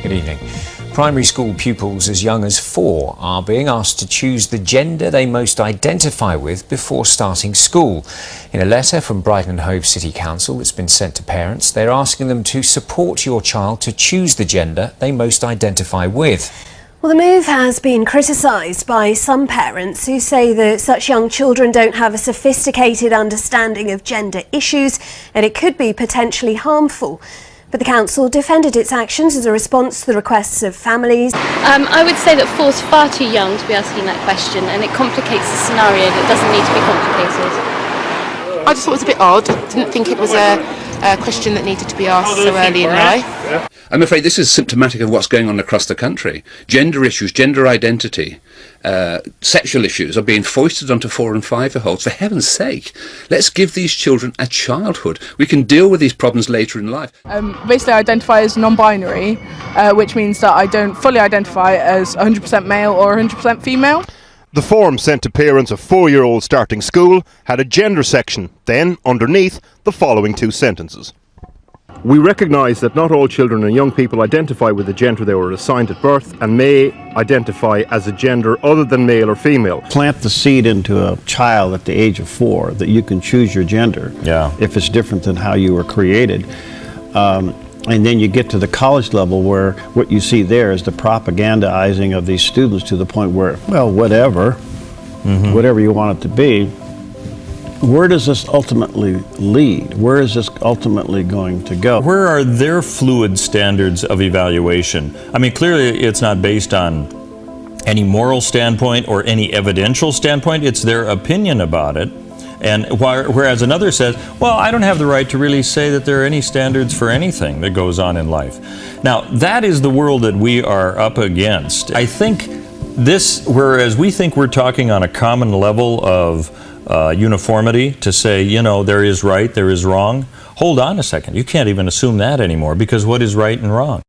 Good evening. Primary school pupils as young as 4 are being asked to choose the gender they most identify with before starting school. In a letter from Brighton and Hove City Council that's been sent to parents, they're asking them to support your child to choose the gender they most identify with. Well, the move has been criticised by some parents who say that such young children don't have a sophisticated understanding of gender issues and it could be potentially harmful. But the council defended its actions as a response to the requests of families. I would say that 4's far too young to be asking that question, and it complicates the scenario that doesn't need to be complicated. I just thought it was a bit odd. I didn't think it was a question that needed to be asked so early in life. I'm afraid this is symptomatic of what's going on across the country. Gender issues, gender identity, sexual issues are being foisted onto 4 and 5-year-olds. For heaven's sake, let's give these children a childhood. We can deal with these problems later in life. Basically, I identify as non-binary, which means that I don't fully identify as 100% male or 100% female. The form sent to parents of 4-year-olds starting school had a gender section, then underneath the following 2 sentences. We recognise that not all children and young people identify with the gender they were assigned at birth and may identify as a gender other than male or female. Plant the seed into a child at the age of 4 that you can choose your gender if it's different than how you were created. And then you get to the college level where what you see there is the propagandizing of these students to the point where, well, whatever you want it to be. Where does this ultimately lead? Where is this ultimately going to go? Where are their fluid standards of evaluation? I mean, clearly it's not based on any moral standpoint or any evidential standpoint. It's their opinion about it. And whereas another says, well, I don't have the right to really say that there are any standards for anything that goes on in life. Now, that is the world that we are up against. I think this, whereas we think we're talking on a common level of uniformity to say, you know, there is right, there is wrong. Hold on a second. You can't even assume that anymore, because what is right and wrong?